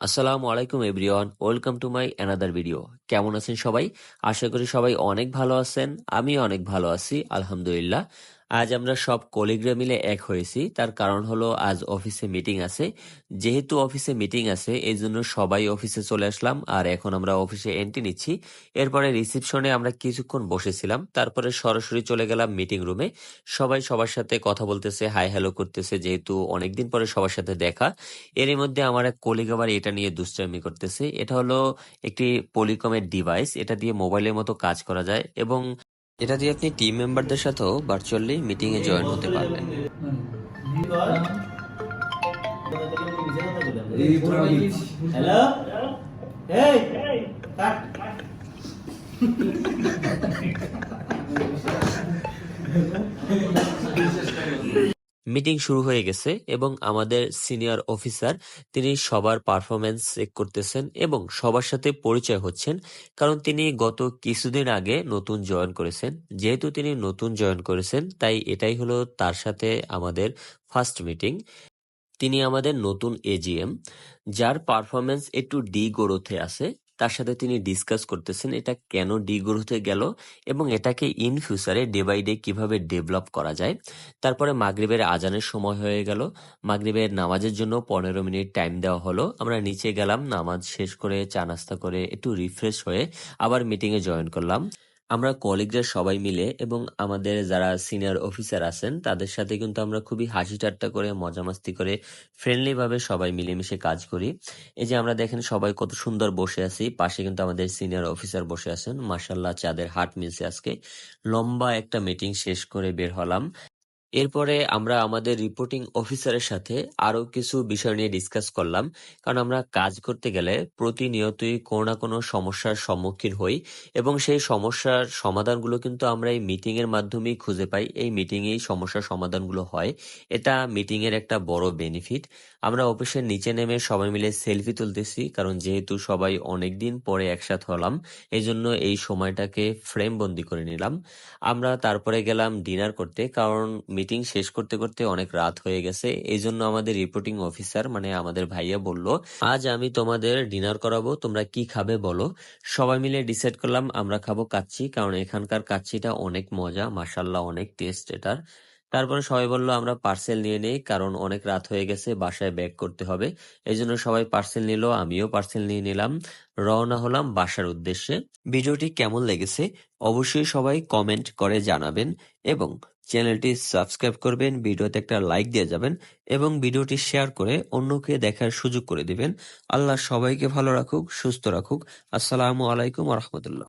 আসসালামু আলাইকুম everyone, welcome to my another video. কেমন আছেন সবাই? আশা করি সবাই অনেক ভালো আছেন। আমি অনেক ভালো আছি, আলহামদুলিল্লাহ। আজ আমরা সব কলিগরা মিলে এক হয়েছি, তার কারণ হলো আজ অফিসে মিটিং আছে। যেহেতু অফিসে মিটিং আছে এই জন্য সবাই অফিসে চলে আসলাম, আর এখন আমরা অফিসে এন্ট্রি নিচ্ছি। এরপরে রিসিপশনে আমরা কিছুক্ষণ বসেছিলাম, তারপরে সরাসরি চলে গেলাম মিটিং রুমে। সবাই সবার সাথে কথা বলতেছে, হাই হ্যালো করতেছে, যেহেতু অনেকদিন পরে সবার সাথে দেখা। এরই মধ্যে আমার এক কলিগ আবার এটা নিয়ে দুষ্টামি করতেছে। এটা হলো একটি পলিকমের ডিভাইস, এটা দিয়ে মোবাইলের মতো কাজ করা যায় এবং এটা দিয়ে আপনি টিম মেম্বারদের সাথেও ভার্চুয়ালি মিটিং এ জয়েন হতে পারবেন। হ্যালো, এই কাট। মিটিং শুরু হয়ে গেছে এবং আমাদের সিনিয়র অফিসার তিনি সবার পারফরমেন্স চেক করতেছেন এবং সবার সাথে পরিচয় হচ্ছেন, কারণ তিনি গত কিছুদিন আগে নতুন জয়েন করেছেন। যেহেতু তিনি নতুন জয়েন করেছেন তাই এটাই হলো তার সাথে আমাদের ফার্স্ট মিটিং। তিনি আমাদের নতুন এজিএম, যার পারফরমেন্স একটু ডি গ্রোথে আছে। তার সাথে তিনি ডিসকাস করতেছেন এটা কেন ডি গ্রোথে গেল এবং এটাকে ইন ফিউচারে ডে বাই ডে কিভাবে ডেভেলপ করা যায়। তারপরে মাগরিবের আজানের সময় হয়ে গেল। মাগরিবের নামাজের জন্য 15 মিনিট টাইম দেওয়া হলো। আমরা নিচে গেলাম, নামাজ শেষ করে চা নাস্তা করে একটু রিফ্রেশ হয়ে আবার মিটিংয়ে জয়েন করলাম। আমরা কলিগরা সবাই মিলে এবং আমাদের যারা সিনিয়র অফিসার আছেন তাদের সাথে কিন্তু আমরা খুবই হাসি ঠাট্টা করে মজা মাস্তি করে ফ্রেন্ডলি ভাবে সবাই মিলেমিশে কাজ করি। এই যে আমরা দেখেন সবাই কত সুন্দর বসে আছি, পাশে কিন্তু আমাদের সিনিয়র অফিসার বসে আছেন। মাশাল্লাহ, চাঁদের হাট মিলছে আজকে। লম্বা একটা মিটিং শেষ করে বের হলাম। এরপরে আমরা আমাদের রিপোর্টিং অফিসারের সাথে আরো কিছু বিষয় নিয়ে ডিসকাস করলাম, কারণ আমরা কাজ করতে গেলে প্রতিনিয়তই কোনো না কোনো সমস্যার সম্মুখীন হই এবং সেই সমস্যার সমাধানগুলো কিন্তু আমরা এই মিটিং এর মাধ্যমেই খুঁজে পাই। এই মিটিং এই সমস্যার সমাধানগুলো হয়, এটা মিটিং এর একটা বড় বেনিফিট। আমরা অফিসের নিচে নেমে সবাই মিলে সেলফি তুলতেছি, কারণ যেহেতু সবাই অনেকদিন পরে একসাথে হলাম এই জন্য এই সময়টাকে ফ্রেম বন্দি করে নিলাম। আমরা তারপরে গেলাম ডিনার করতে, কারণ মিটিং শেষ করতে করতে অনেক রাত হয়ে গেছে। এই জন্য আমাদের রিপোর্টিং অফিসার মানে আমাদের ভাইয়া বলল, আজ আমি তোমাদের ডিনার করাবো, তোমরা কি খাবে বলো। সবাই মিলে ডিসাইড করলাম আমরা খাবো কাচ্চি, কারণ এখানকার কাচ্চিটা অনেক মজা, মাশাল্লাহ অনেক টেস্ট এটার। তারপরে সবাই বলল আমরা পার্সেল নিয়ে নেই, কারণ অনেক রাত হয়ে গেছে, বাসায় ব্যাক করতে হবে। এই জন্য সবাই পার্সেল নিল, আমিও পার্সেল নিয়ে নিলাম। রওনা হলাম বাসার উদ্দেশ্যে। ভিডিওটি কেমন লেগেছে অবশ্যই সবাই কমেন্ট করে জানাবেন এবং চ্যানেলটি সাবস্ক্রাইব করবেন, ভিডিওতে একটা লাইক দিয়ে যাবেন এবং ভিডিওটি শেয়ার করে অন্যকে দেখার সুযোগ করে দিবেন। আল্লাহ সবাইকে ভালো রাখুক, সুস্থ রাখুক। আসসালামু আলাইকুম ওয়া রাহমাতুল্লাহ।